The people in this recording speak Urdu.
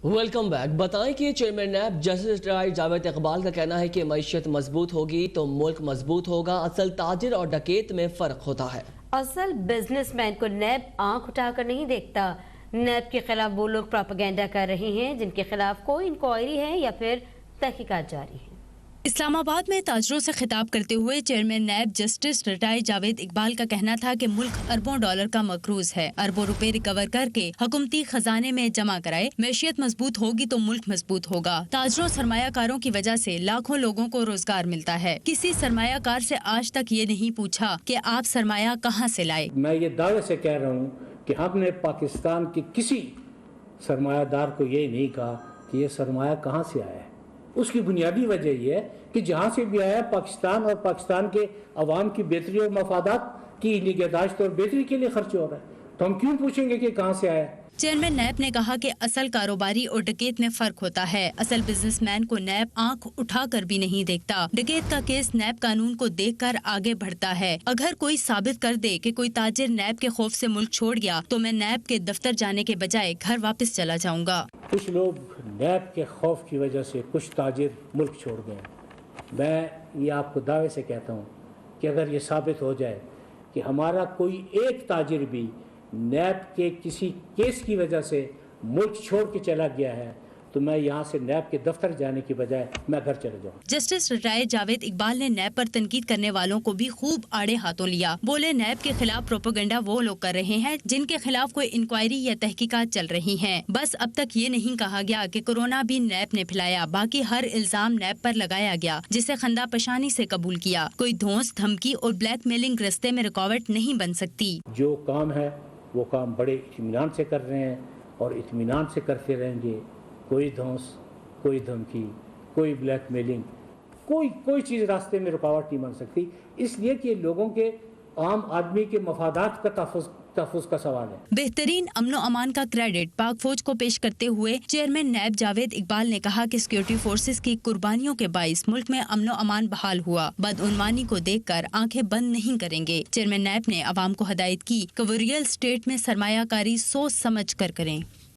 Welcome back. بتائیں کہ chairman NAB justice Javed Iqbal کا کہنا ہے کہ معیشت مضبوط ہوگی تو ملک مضبوط ہوگا۔ اصل تاجر اور ڈکیت میں فرق ہوتا ہے۔ اصل بزنس مین کو نیب آنکھ اٹھا کر نہیں دیکھتا۔ نیب کے خلاف وہ لوگ پروپیگنڈا کر رہے ہیں جن کے خلاف کوئی انکوائری ہے یا پھر تحقیقات جاری ہیں۔ اسلام آباد میں تاجروں سے خطاب کرتے ہوئے chairman NAB justice retired Javed Iqbal کا کہنا تھا کہ ملک اربوں ڈالر کا مقروض ہے، اربوں روپے ریکور کر کے حکومتی خزانے میں جمع کرائے، معیشت مضبوط ہوگی تو ملک مضبوط ہوگا۔ تاجروں سرمایہ کاروں کی وجہ سے لاکھوں لوگوں کو روزگار ملتا ہے۔ کسی سرمایہ کار سے آج تک یہ نہیں پوچھا کہ آپ سرمایہ کہاں سے لائے۔ میں یہ دعوے سے کہہ رہا ہوں کہ ہم نے پاکستان کے کسی سرمایہ دار کو یہ نہیں کہا کہ یہ سرمایہ کہاں سے آیا ہے۔ اس کی بنیادی وجہ یہ ہے کہ جہاں سے بھی آیا پاکستان اور پاکستان کے عوام کی بہتری اور مفادات کی نگہداشت اور بہتری کے لیے خرچ ہو رہا ہے، تو ہم کیوں پوچھیں گے کہ کہاں سے آیا۔ چیئرمین نیب نے کہا کہ اصل کاروباری اور ڈکیت میں فرق ہوتا ہے۔ اصل بزنس مین کو نیب آنکھ اٹھا کر بھی نہیں دیکھتا۔ ڈکیت کا کیس نیب قانون کو دیکھ کر آگے بڑھتا ہے۔ اگر کوئی ثابت کر دے کہ کوئی تاجر نیب کے خوف سے ملک چھوڑ گیا تو میں نیب کے دفتر جانے کے بجائے گھر واپس چلا جاؤں گا۔ کچھ لوگ نیب کے خوف کی وجہ سے کچھ تاجر ملک چھوڑ گئے۔ میں یہ آپ کو دعوے سے کہتا ہوں کہ اگر یہ ثابت ہو جائے کہ ہمارا کوئی ایک تاجر بھی نیب کے کسی کیس کی وجہ سے ملک چھوڑ کے چلا گیا ہے تو میں یہاں سے نیب کے دفتر جانے کی بجائے میں گھر چلا جاؤں۔ جسٹس ریٹائرڈ جاوید اقبال نے نیب پر تنقید کرنے والوں کو بھی خوب آڑے ہاتھوں لیا۔ بولے نیب کے خلاف پروپیگنڈا وہ لوگ کر رہے ہیں جن کے خلاف کوئی انکوائری یا تحقیقات چل رہی ہیں۔ بس اب تک یہ نہیں کہا گیا کہ کورونا بھی نیب نے پھیلایا، باقی ہر الزام نیب پر لگایا گیا جسے خندہ پشانی سے قبول کیا۔ کوئی دھونس، دھمکی اور بلیک میلنگ رستے میں رکاوٹ نہیں بن سکتی۔ جو کام ہے وہ کام بڑے اطمینان سے کر رہے ہیں اور اطمینان سے کرتے رہیں گے۔ کوئی دھونس، کوئی دھمکی، کوئی بلیک میلنگ، کوئی چیز راستے میں رکاوٹ نہیں بن سکتی، اس لیے کہ لوگوں کے عام آدمی کے مفادات کا تحفظ کا سوال ہے۔ بہترین امن و امان کا کریڈٹ پاک فوج کو پیش کرتے ہوئے چیئرمین نیب جاوید اقبال نے کہا کہ سیکورٹی فورسز کی قربانیوں کے باعث ملک میں امن و امان بحال ہوا۔ بدعنوانی کو دیکھ کر آنکھیں بند نہیں کریں گے۔ چیئرمین نیب نے عوام کو ہدایت کی کہ وہ ریئل اسٹیٹ میں سرمایہ کاری سوچ سمجھ کر کریں۔